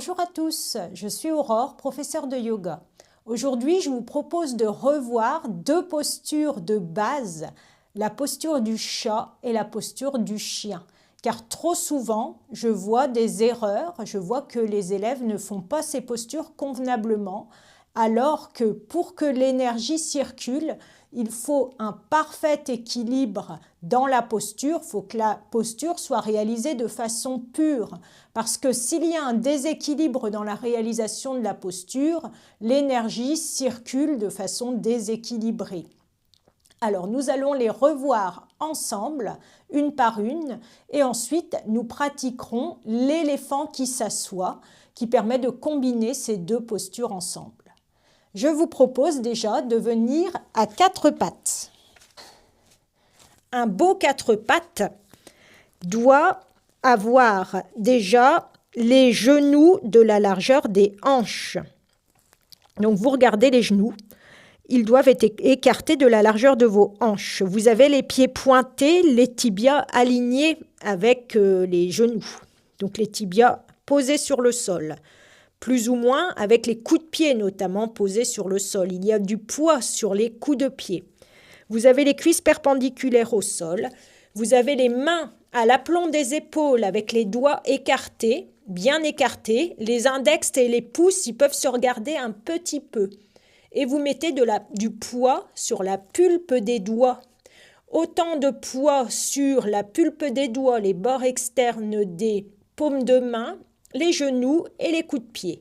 Bonjour à tous, je suis Aurore, professeure de yoga. Aujourd'hui, je vous propose de revoir deux postures de base, la posture du chat et la posture du chien. Car trop souvent, je vois des erreurs, je vois que les élèves ne font pas ces postures convenablement, alors que pour que l'énergie circule, il faut un parfait équilibre dans la posture, il faut que la posture soit réalisée de façon pure. Parce que s'il y a un déséquilibre dans la réalisation de la posture, l'énergie circule de façon déséquilibrée. Alors nous allons les revoir ensemble, une par une, et ensuite nous pratiquerons l'éléphant qui s'assoit, qui permet de combiner ces deux postures ensemble. Je vous propose déjà de venir à quatre pattes. Un beau quatre pattes doit avoir déjà les genoux de la largeur des hanches. Donc vous regardez les genoux, ils doivent être écartés de la largeur de vos hanches. Vous avez les pieds pointés, les tibias alignés avec les genoux. Donc les tibias posés sur le sol. Plus ou moins avec les coups de pied notamment posés sur le sol. Il y a du poids sur les coups de pied. Vous avez les cuisses perpendiculaires au sol. Vous avez les mains à l'aplomb des épaules avec les doigts écartés, bien écartés. Les index et les pouces, ils peuvent se regarder un petit peu. Et vous mettez du poids sur la pulpe des doigts. Autant de poids sur la pulpe des doigts, les bords externes des paumes de main, les genoux et les coups de pied.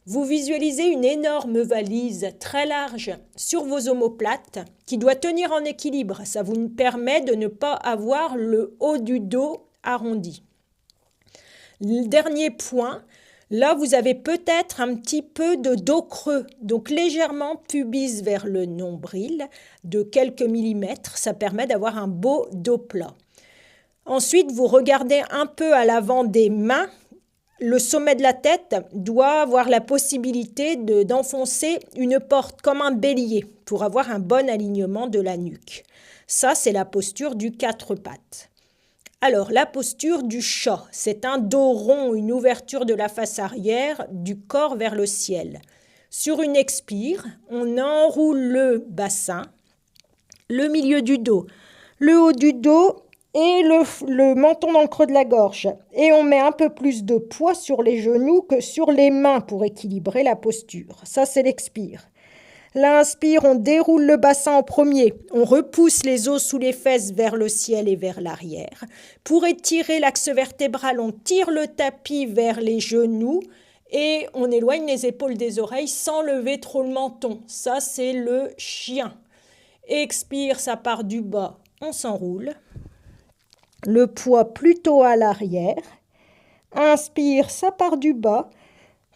Vous visualisez une énorme valise très large sur vos omoplates qui doit tenir en équilibre. Ça vous permet de ne pas avoir le haut du dos arrondi. Le dernier point, là vous avez peut-être un petit peu de dos creux, donc légèrement pubis vers le nombril de quelques millimètres. Ça permet d'avoir un beau dos plat. Ensuite, vous regardez un peu à l'avant des mains. Le sommet de la tête doit avoir la possibilité d'enfoncer une porte comme un bélier pour avoir un bon alignement de la nuque. Ça, c'est la posture du quatre pattes. Alors, la posture du chat, c'est un dos rond, une ouverture de la face arrière, du corps vers le ciel. Sur une expire, on enroule le bassin, le milieu du dos, le haut du dos, et le menton dans le creux de la gorge. Et on met un peu plus de poids sur les genoux que sur les mains pour équilibrer la posture. Ça, c'est l'expire. L'inspire, on déroule le bassin en premier. On repousse les os sous les fesses vers le ciel et vers l'arrière. Pour étirer l'axe vertébral, on tire le tapis vers les genoux et on éloigne les épaules des oreilles sans lever trop le menton. Ça, c'est le chien. Expire, ça part du bas. On s'enroule. Le poids plutôt à l'arrière. Inspire, ça part du bas.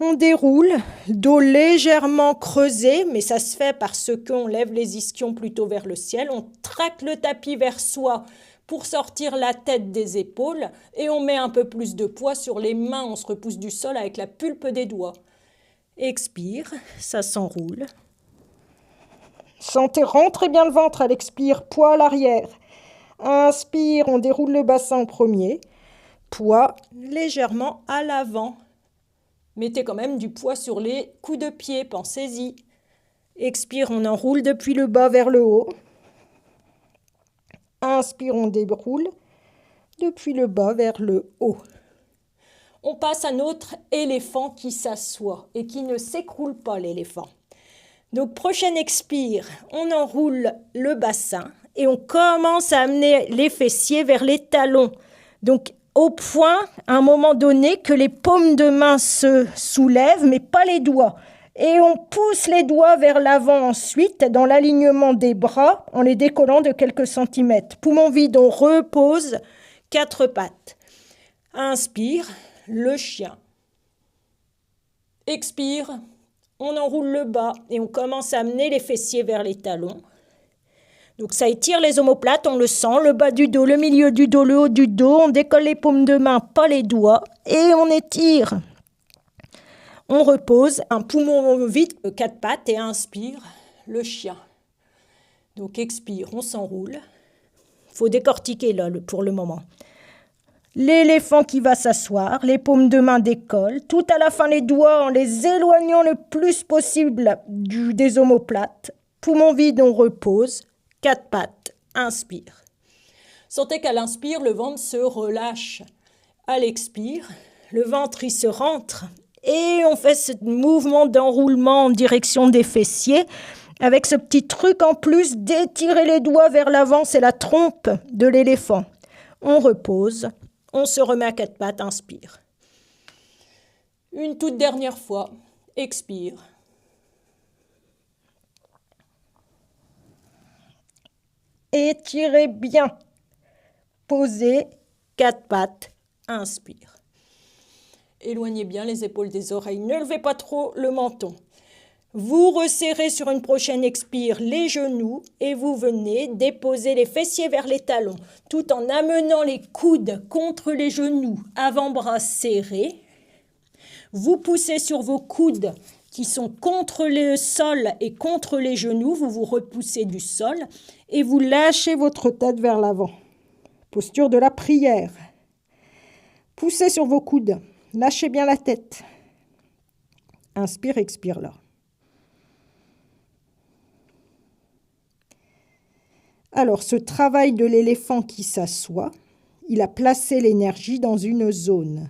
On déroule, dos légèrement creusé, mais ça se fait parce qu'on lève les ischions plutôt vers le ciel. On traque le tapis vers soi pour sortir la tête des épaules et on met un peu plus de poids sur les mains. On se repousse du sol avec la pulpe des doigts. Expire, ça s'enroule. Sentez rentrer bien le ventre à l'expire, poids à l'arrière. Inspire, on déroule le bassin en premier. Poids légèrement à l'avant. Mettez quand même du poids sur les coups de pied, pensez-y. Expire, on enroule depuis le bas vers le haut. Inspire, on déroule depuis le bas vers le haut. On passe à notre éléphant qui s'assoit et qui ne s'écroule pas, l'éléphant. Donc, prochaine expire, on enroule le bassin et on commence à amener les fessiers vers les talons. Donc, au point, à un moment donné, que les paumes de main se soulèvent, mais pas les doigts. Et on pousse les doigts vers l'avant ensuite, dans l'alignement des bras, en les décollant de quelques centimètres. Poumon vide, on repose, quatre pattes. Inspire, le chien. Expire, on enroule le bas et on commence à amener les fessiers vers les talons. Donc ça étire les omoplates, on le sent, le bas du dos, le milieu du dos, le haut du dos. On décolle les paumes de main, pas les doigts, et on étire. On repose, un poumon vide, quatre pattes, et inspire, le chien. Donc expire, on s'enroule. Il faut décortiquer là pour le moment. L'éléphant qui va s'asseoir, les paumes de main décollent, tout à la fin les doigts en les éloignant le plus possible des omoplates. Poumon vide, on repose. 4 pattes, inspire. Sentez qu'à l'inspire, le ventre se relâche. À l'expire, le ventre il se rentre et on fait ce mouvement d'enroulement en direction des fessiers avec ce petit truc en plus d'étirer les doigts vers l'avant, c'est la trompe de l'éléphant. On repose. On se remet à 4 pattes, inspire. Une toute dernière fois, expire. Étirez bien. Posez 4 pattes, inspire. Éloignez bien les épaules des oreilles, ne levez pas trop le menton. Vous resserrez sur une prochaine expire les genoux et vous venez déposer les fessiers vers les talons tout en amenant les coudes contre les genoux, avant-bras serrés. Vous poussez sur vos coudes qui sont contre le sol et contre les genoux, vous vous repoussez du sol et vous lâchez votre tête vers l'avant. Posture de la prière. Poussez sur vos coudes, lâchez bien la tête. Inspire, expire là. Alors, ce travail de l'éléphant qui s'assoit, il a placé l'énergie dans une zone.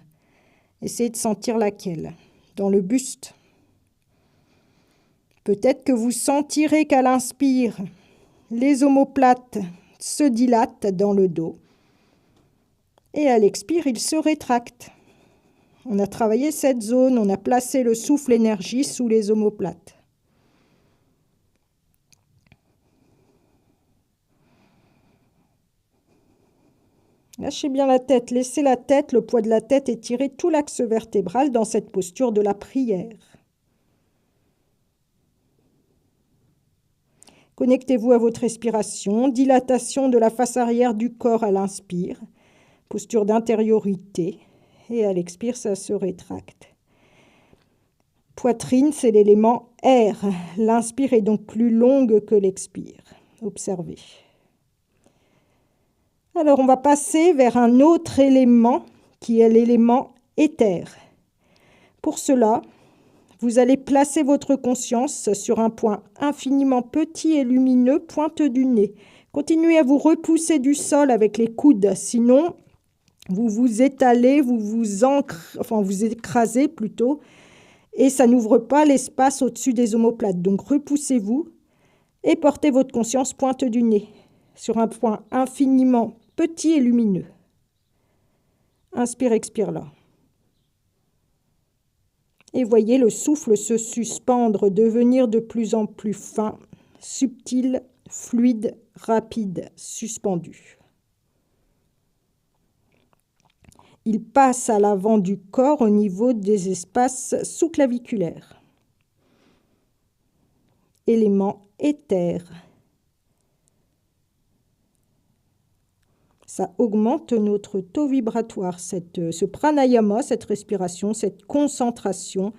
Essayez de sentir laquelle. Dans le buste. Peut-être que vous sentirez qu'à l'inspire, les omoplates se dilatent dans le dos. Et à l'expire, ils se rétractent. On a travaillé cette zone, on a placé le souffle énergie sous les omoplates. Lâchez bien la tête, laissez la tête, le poids de la tête étirer tout l'axe vertébral dans cette posture de la prière. Connectez-vous à votre respiration, dilatation de la face arrière du corps à l'inspire, posture d'intériorité, et à l'expire, ça se rétracte. Poitrine, c'est l'élément air. L'inspire est donc plus longue que l'expire. Observez. Alors, on va passer vers un autre élément qui est l'élément éther. Pour cela, vous allez placer votre conscience sur un point infiniment petit et lumineux, pointe du nez. Continuez à vous repousser du sol avec les coudes, sinon vous vous étalez, vous écrasez plutôt, et ça n'ouvre pas l'espace au-dessus des omoplates. Donc repoussez-vous et portez votre conscience pointe du nez sur un point infiniment petit et lumineux. Inspire, expire là. Et voyez le souffle se suspendre, devenir de plus en plus fin, subtil, fluide, rapide, suspendu. Il passe à l'avant du corps au niveau des espaces sous-claviculaires. Élément éther. Ça augmente notre taux vibratoire, ce pranayama, cette respiration, cette concentration,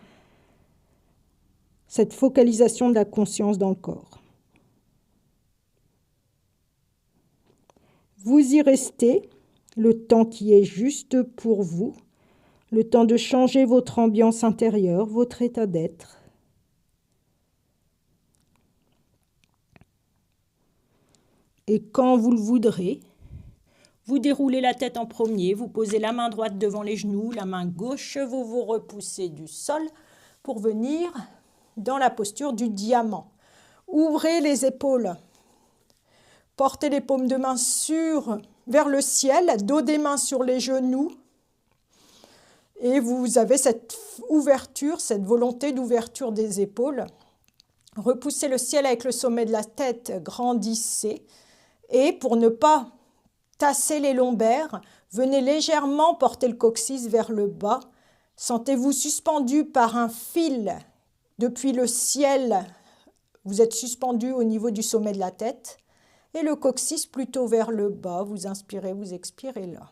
cette focalisation de la conscience dans le corps. Vous y restez le temps qui est juste pour vous, le temps de changer votre ambiance intérieure, votre état d'être. Et quand vous le voudrez, vous déroulez la tête en premier, vous posez la main droite devant les genoux, la main gauche, vous vous repoussez du sol pour venir dans la posture du diamant. Ouvrez les épaules, portez les paumes de main vers le ciel, dos des mains sur les genoux. Et vous avez cette ouverture, cette volonté d'ouverture des épaules. Repoussez le ciel avec le sommet de la tête, grandissez. Et pour ne pas tasser les lombaires, venez légèrement porter le coccyx vers le bas. Sentez-vous suspendu par un fil depuis le ciel. Vous êtes suspendu au niveau du sommet de la tête. Et le coccyx plutôt vers le bas. Vous inspirez, vous expirez là.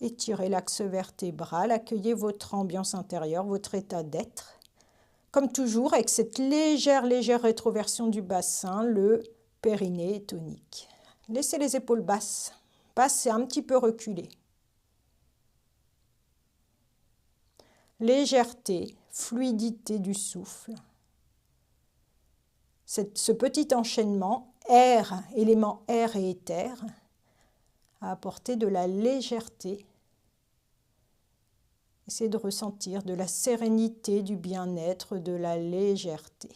Étirez l'axe vertébral, accueillez votre ambiance intérieure, votre état d'être. Comme toujours, avec cette légère rétroversion du bassin, le périnée est tonique. Laissez les épaules basses et un petit peu reculées. légèreté, fluidité du souffle. Ce petit enchaînement, air, éléments air et éther, a apporté de la légèreté. Essayez de ressentir de la sérénité, du bien-être, de la légèreté.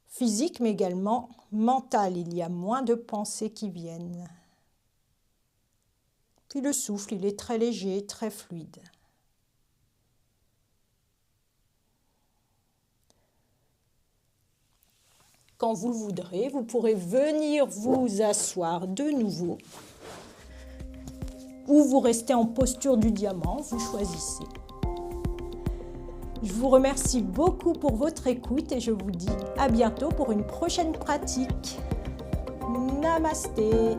Physique, mais également mentale, il y a moins de pensées qui viennent. Puis le souffle, il est très léger, très fluide. Quand vous le voudrez, vous pourrez venir vous asseoir de nouveau ou vous restez en posture du diamant, vous choisissez. Je vous remercie beaucoup pour votre écoute et je vous dis à bientôt pour une prochaine pratique. Namasté.